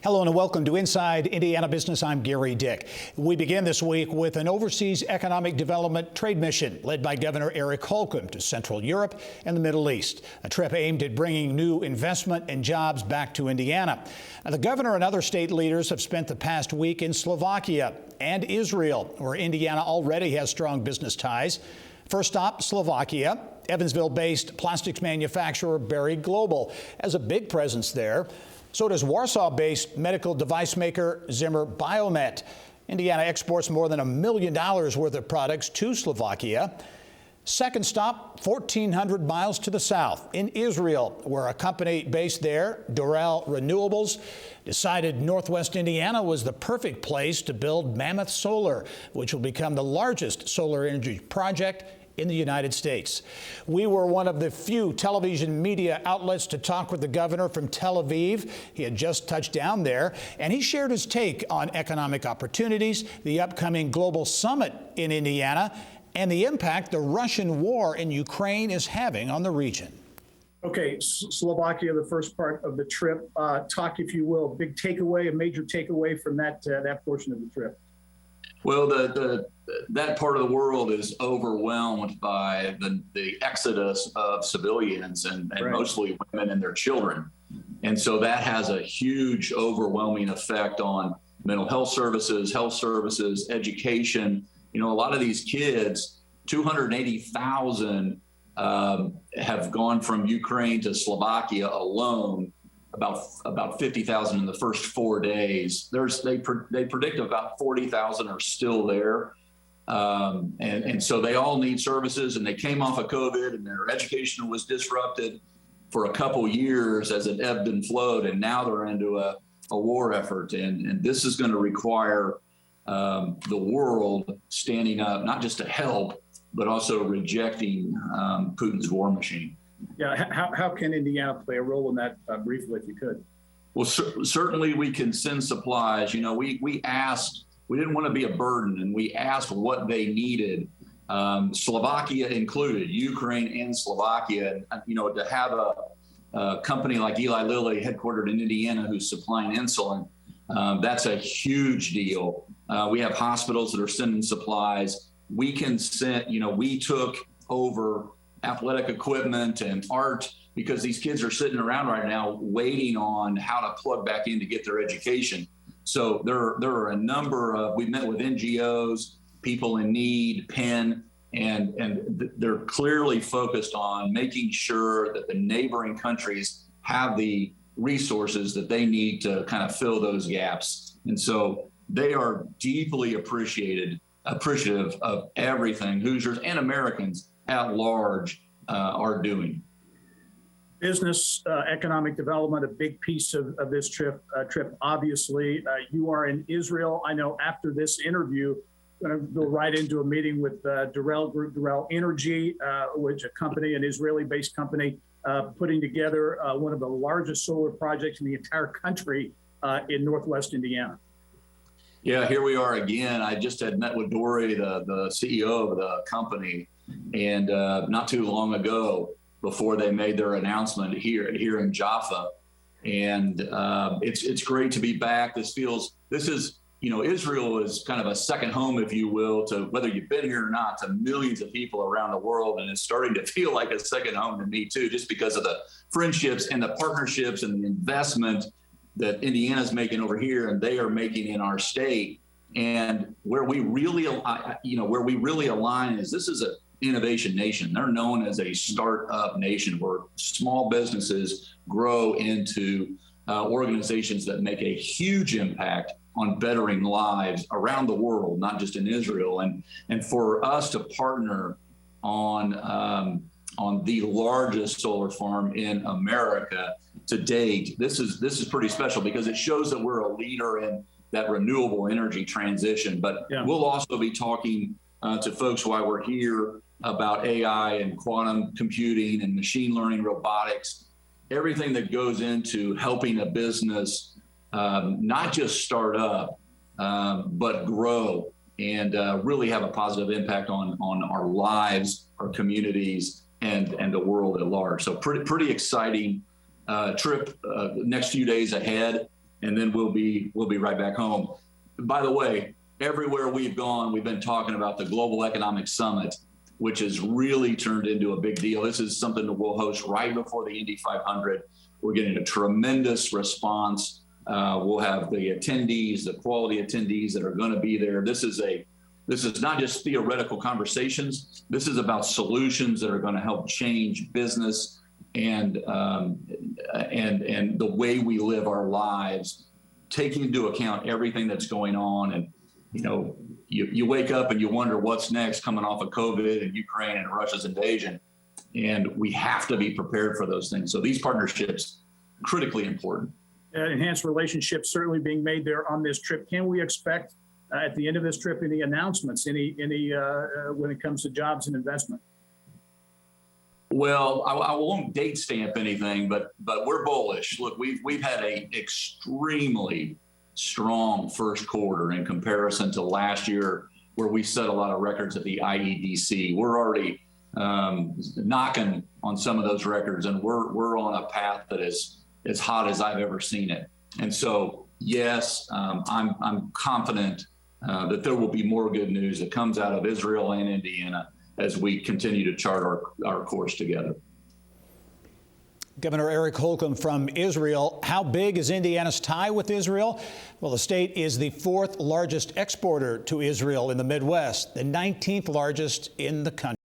Hello and welcome to Inside Indiana Business. I'm Gary Dick. We begin this week with an overseas economic development trade mission led by Governor Eric Holcomb to Central Europe and the Middle East, a trip aimed at bringing new investment and jobs back to Indiana. Now, the governor and other state leaders have spent the past week in Slovakia and Israel, where Indiana already has strong business ties. First stop, Slovakia. Evansville-based plastics manufacturer Berry Global has a big presence there. So does Warsaw-based medical device maker Zimmer Biomet. Indiana exports more than $1 million worth of products to Slovakia. Second stop, 1,400 miles to the south in Israel, where a company based there, Doral Renewables, decided Northwest Indiana was the perfect place to build Mammoth Solar, which will become the largest solar energy project in the United States. We were one of the few television media outlets to talk with the governor from Tel Aviv. He had just touched down there, and he shared his take on economic opportunities, the upcoming global summit in Indiana, and the impact the Russian war in Ukraine is having on the region. Okay, Slovakia, the first part of the trip. Talk, if you will, big takeaway, a major takeaway from that portion of the trip. Well, that part of the world is overwhelmed by the exodus of civilians and right. Mostly women and their children. And so that has a huge overwhelming effect on mental health services, education. You know, a lot of these kids, 280,000 have gone from Ukraine to Slovakia alone. About 50,000 in the first 4 days. They predict about 40,000 are still there. And so they all need services, and they came off of COVID and their education was disrupted for a couple years as it ebbed and flowed. And now they're into a war effort. And this is going to require the world standing up, not just to help, but also rejecting Putin's war machine. Yeah, how can Indiana play a role in that briefly, if you could? Well, certainly we can send supplies. You know, we asked, we didn't want to be a burden, and we asked what they needed. Slovakia included, Ukraine and Slovakia. And, you know, to have a company like Eli Lilly headquartered in Indiana who's supplying insulin, that's a huge deal. We have hospitals that are sending supplies. We can send, you know, we took over athletic equipment and art because these kids are sitting around right now waiting on how to plug back in to get their education. So there are a number of, we've met with NGOs, people in need, Penn, and they're clearly focused on making sure that the neighboring countries have the resources that they need to kind of fill those gaps. And so they are deeply appreciative of everything Hoosiers and Americans at large are doing. Business, economic development, a big piece of this trip, obviously. You are in Israel. I know after this interview, I'm going to go right into a meeting with Doral Group, Doral Energy, which a company, an Israeli-based company, putting together one of the largest solar projects in the entire country in Northwest Indiana. Yeah, here we are again. I just had met with Dory, the CEO of the company, and not too long ago, before they made their announcement here in Jaffa. And it's great to be back. This is, you know, Israel is kind of a second home, if you will, to whether you've been here or not, to millions of people around the world. And it's starting to feel like a second home to me too, just because of the friendships and the partnerships and the investment that Indiana's making over here and they are making in our state. And where we really align is this is an innovation nation. They're known as a startup nation where small businesses grow into organizations that make a huge impact on bettering lives around the world, not just in Israel. And for us to partner on the largest solar farm in America to date, this is pretty special because it shows that we're a leader in that renewable energy transition. But yeah, we'll also be talking to folks while we're here about AI and quantum computing and machine learning, robotics, everything that goes into helping a business not just start up, but grow and really have a positive impact on our lives, our communities, and the world at large. So pretty exciting trip next few days ahead. and then we'll be right back home. By the way, everywhere we've gone, we've been talking about the Global Economic Summit, which has really turned into a big deal. This is something that we'll host right before the Indy 500. We're getting a tremendous response. We'll have the attendees, the quality attendees that are going to be there. This is not just theoretical conversations. This is about solutions that are going to help change business and the way we live our lives, taking into account everything that's going on. And you wake up and you wonder what's next, coming off of COVID and Ukraine and Russia's invasion, and we have to be prepared for those things. So these partnerships, critically important. Enhanced relationships certainly being made there on this trip. Can we expect at the end of this trip any announcements, any when it comes to jobs and investment? Well, I won't date stamp anything, but we're bullish. Look, we've had a extremely strong first quarter in comparison to last year, where we set a lot of records at the IEDC. We're already knocking on some of those records, and we're on a path that is as hot as I've ever seen it. And so, yes, I'm confident that there will be more good news that comes out of Israel and Indiana as we continue to chart our course together. Governor Eric Holcomb from Israel. How big is Indiana's tie with Israel? Well, the state is the 4th largest exporter to Israel in the Midwest, the 19th largest in the country.